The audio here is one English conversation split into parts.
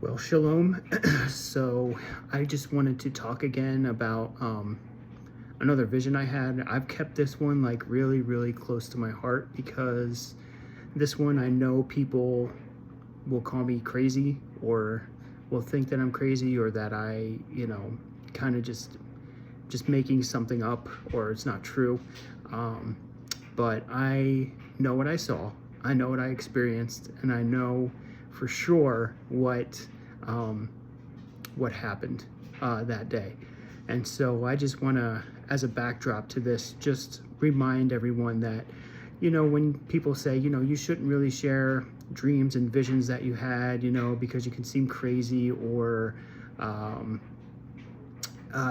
Well, shalom. So I just wanted to talk again about another vision I had. I've kept this one like really, really close to my heart because this one I know people will call me crazy or will think that I'm crazy or that I, kind of just making something up or it's not true. Um, but I know what I saw. I know what I experienced, and I know for sure um, what happened that day. And so I just want to, as a backdrop to this, just remind everyone that, when people say, you shouldn't really share dreams and visions that you had, because you can seem crazy or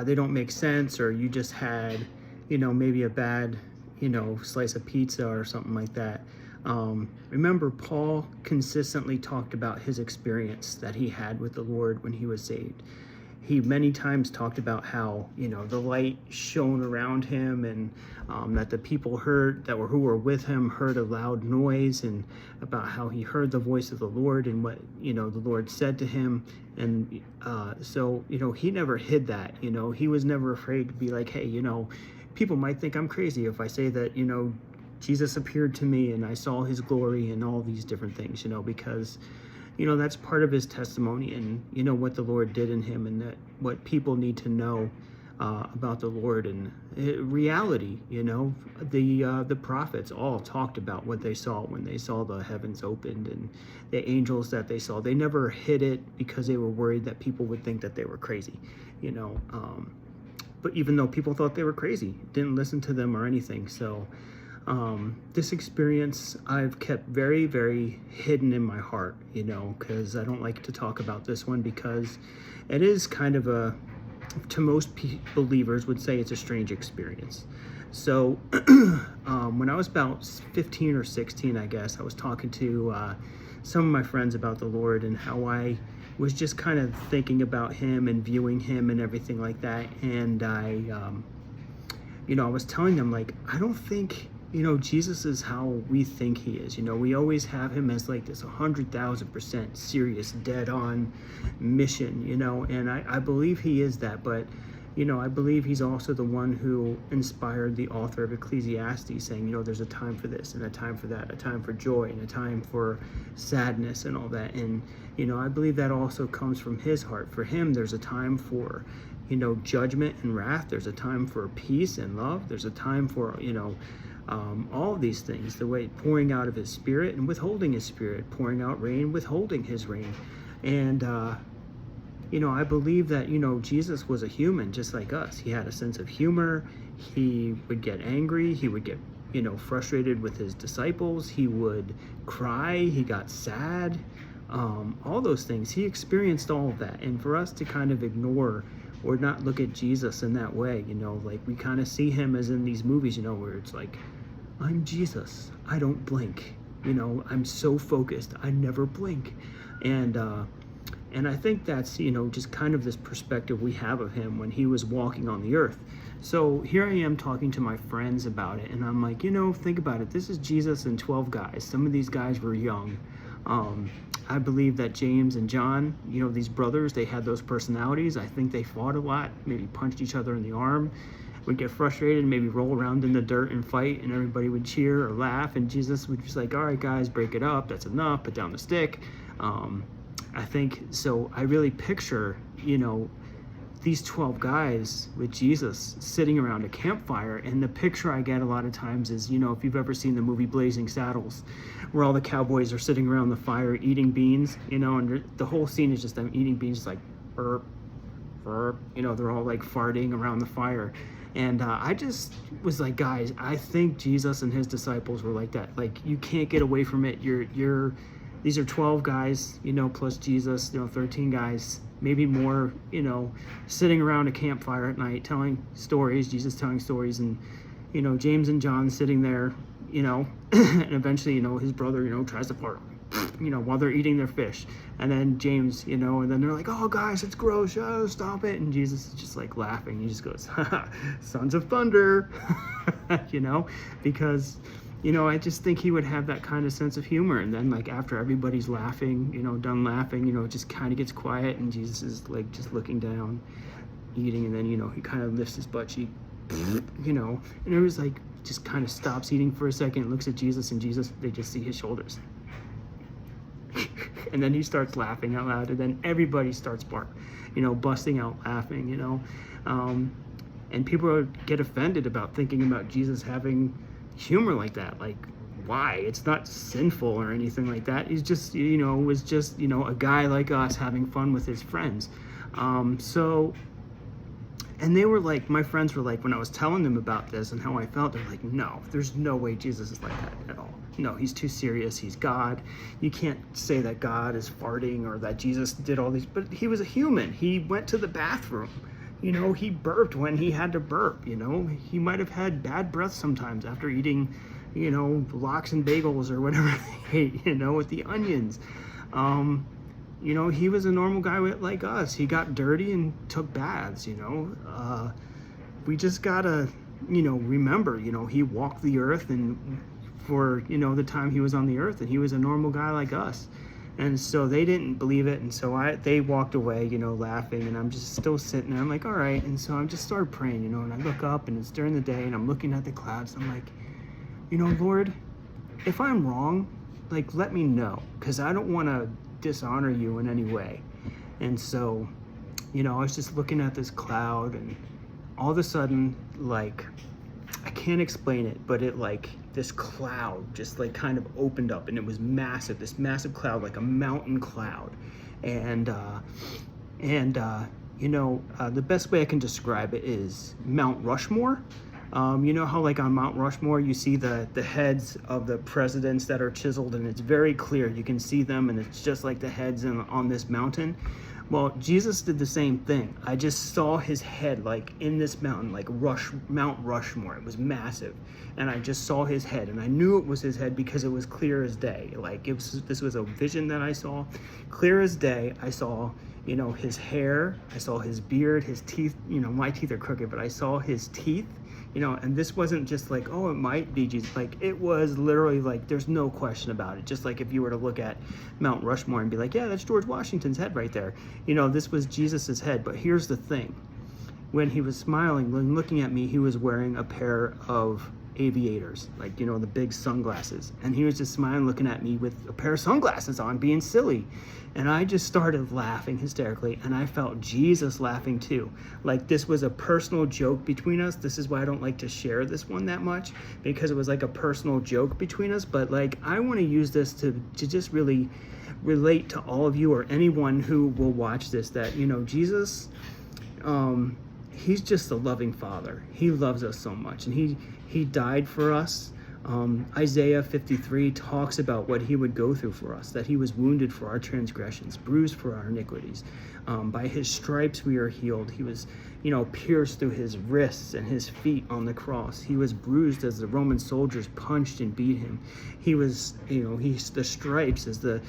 they don't make sense, or you just had, maybe a bad, slice of pizza or something like that. Remember, Paul consistently talked about his experience that he had with the Lord when he was saved. He many times talked about how, the light shone around him, and that the people who were with him heard a loud noise, and about how he heard the voice of the Lord and what, the Lord said to him. And so, he never hid that. He was never afraid to be like, hey, people might think I'm crazy if I say that, Jesus appeared to me and I saw his glory and all these different things, because, that's part of his testimony, and, what the Lord did in him, and that what people need to know about the Lord and reality. The prophets all talked about what they saw when they saw the heavens opened and the angels that they saw. They never hid it because they were worried that people would think that they were crazy, but even though people thought they were crazy, didn't listen to them or anything. So this experience I've kept very, very hidden in my heart, because I don't like to talk about this one, because it is kind of to most believers would say it's a strange experience. So when I was about 15 or 16, I guess, I was talking to some of my friends about the Lord and how I was just kind of thinking about him and viewing him and everything like that. And I was telling them, like, I don't think, Jesus is how we think he is. We always have him as like this 100,000% serious, dead on mission, and I believe he is that. But, I believe he's also the one who inspired the author of Ecclesiastes, saying, there's a time for this and a time for that, a time for joy and a time for sadness and all that. And, I believe that also comes from his heart. For him, there's a time for, judgment and wrath. There's a time for peace and love. There's a time for, all of these things, the way pouring out of his spirit and withholding his spirit, pouring out rain, withholding his rain. And, I believe that, Jesus was a human just like us. He had a sense of humor. He would get angry. He would get, frustrated with his disciples. He would cry. He got sad. All those things. He experienced all of that. And for us to kind of ignore or not look at Jesus in that way, like we kind of see him as in these movies, where it's like, I'm Jesus, I don't blink, I'm so focused, I never blink. And I think that's, just kind of this perspective we have of him when he was walking on the earth. So here I am talking to my friends about it, and I'm like, think about it. This is Jesus and 12 guys. Some of these guys were young. I believe that James and John, these brothers, they had those personalities. I think they fought a lot, maybe punched each other in the arm, would get frustrated, maybe roll around in the dirt and fight, and everybody would cheer or laugh, and Jesus would just like, all right, guys, break it up. That's enough. Put down the stick. I think, so I really picture, these 12 guys with Jesus sitting around a campfire. And the picture I get a lot of times is, if you've ever seen the movie Blazing Saddles, where all the cowboys are sitting around the fire eating beans, and the whole scene is just them eating beans, like burp, burp, they're all like farting around the fire. And I just was like, guys, I think Jesus and his disciples were like that. Like, you can't get away from it. These are 12 guys, plus Jesus, 13 guys, maybe more, sitting around a campfire at night telling stories, Jesus telling stories, and, James and John sitting there, and eventually, his brother, tries to fart, while they're eating their fish. And then James, and then they're like, oh, guys, it's gross, oh, stop it. And Jesus is just like laughing. He just goes, sons of thunder, because I just think he would have that kind of sense of humor. And then like after everybody's laughing, done laughing, it just kind of gets quiet and Jesus is like just looking down, eating, and then, he kind of lifts his butt cheek, and it was like just kind of stops eating for a second, looks at Jesus, and Jesus, they just see his shoulders. And then he starts laughing out loud, and then everybody starts busting out laughing, and people get offended about thinking about Jesus having humor like that. Like, why? It's not sinful or anything like that. He's just, was just, a guy like us having fun with his friends. And they were like, my friends were like, when I was telling them about this and how I felt, they're like, no, there's no way Jesus is like that at all. No, he's too serious. He's God. You can't say that God is farting or that Jesus did all these, but he was a human. He went to the bathroom. He burped when he had to burp. He might have had bad breath sometimes after eating, lox and bagels or whatever they ate, with the onions. He was a normal guy like us. He got dirty and took baths, we just gotta, remember, he walked the earth and for, the time he was on the earth, and he was a normal guy like us. And so they didn't believe it. And so they walked away, laughing, and I'm just still sitting there. I'm like, all right. And so I just started praying, and I look up and it's during the day and I'm looking at the clouds. And I'm like, Lord, if I'm wrong, like, let me know, because I don't want to dishonor you in any way. And so, I was just looking at this cloud, and all of a sudden, like, I can't explain it, but it like this cloud just like kind of opened up, and it was massive, this massive cloud, like a mountain cloud. And the best way I can describe it is Mount Rushmore. How like on Mount Rushmore you see the heads of the presidents that are chiseled, and it's very clear, you can see them, and it's just like the heads on this mountain. Well, Jesus did the same thing. I just saw his head like in this mountain, like Mount Rushmore. It was massive, and I just saw his head, and I knew it was his head because it was clear as day. Like this was a vision that I saw, clear as day. I saw, his hair. I saw his beard, his teeth. My teeth are crooked, but I saw his teeth. And this wasn't just like, oh, it might be Jesus. Like, it was literally like, there's no question about it. Just like if you were to look at Mount Rushmore and be like, yeah, that's George Washington's head right there. This was Jesus's head. But here's the thing. When he was smiling, when looking at me, he was wearing a pair of aviators, like, the big sunglasses. And he was just smiling, looking at me with a pair of sunglasses on, being silly. And I just started laughing hysterically, and I felt Jesus laughing too. Like, this was a personal joke between us. This is why I don't like to share this one that much, because it was like a personal joke between us. But like, I want to use this to just really relate to all of you, or anyone who will watch this, that, Jesus, he's just a loving Father. He loves us so much, and he died for us. Isaiah 53 talks about what he would go through for us, that he was wounded for our transgressions, bruised for our iniquities. By his stripes we are healed. He was, pierced through his wrists and his feet on the cross. He was bruised as the Roman soldiers punched and beat him. He was, the stripes as the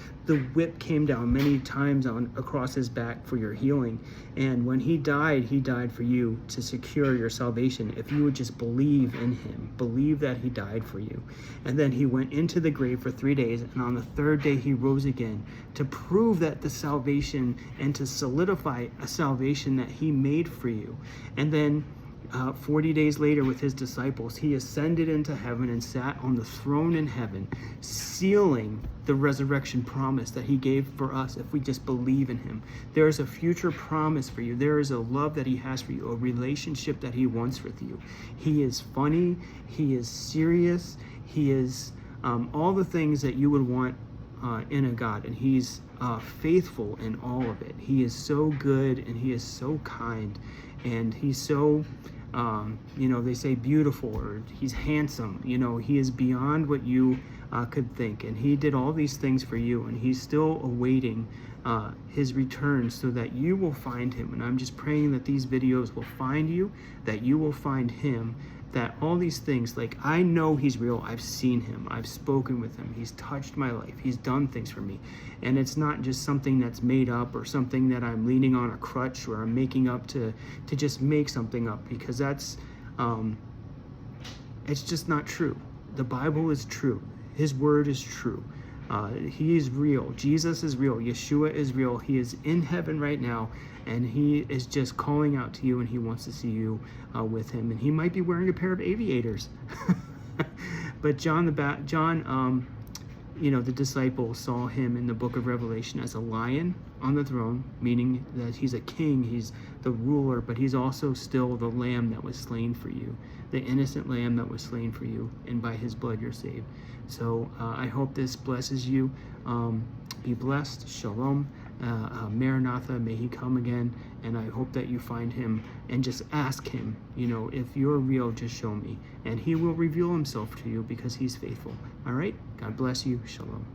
whip came down many times across his back for your healing. And when he died for you to secure your salvation. If you would just believe in him, believe that he died for you. And then he went into the grave for 3 days, and on the third day he rose again to prove that the salvation, and to solidify a salvation that he made for you. And then 40 days later, with his disciples, he ascended into heaven and sat on the throne in heaven, sealing the resurrection promise that he gave for us if we just believe in him. There is a future promise for you. There is a love that he has for you, a relationship that he wants with you. He is funny. He is serious. He is all the things that you would want in a God, and he's faithful in all of it. He is so good, and he is so kind, and he's so they say beautiful, or he's handsome. He is beyond what you could think, and he did all these things for you, and he's still awaiting his return so that you will find him. And I'm just praying that these videos will find you, that you will find him, that all these things, like, I know he's real. I've seen him. I've spoken with him. He's touched my life. He's done things for me. And it's not just something that's made up, or something that I'm leaning on a crutch, or I'm making up to just make something up, because that's, it's just not true. the Bible is true. His word is true. He is real. Jesus is real. Yeshua is real. He is in heaven right now, and he is just calling out to you, and he wants to see you with him. And he might be wearing a pair of aviators. But John, the disciples saw him in the book of Revelation as a lion on the throne, meaning that he's a king, he's the ruler, but he's also still the lamb that was slain for you, the innocent lamb that was slain for you, and by his blood you're saved. So I hope this blesses you. Be blessed. Shalom. Maranatha, may he come again. And I hope that you find him and just ask him, if you're real, just show me. And he will reveal himself to you because he's faithful. All right? God bless you. Shalom.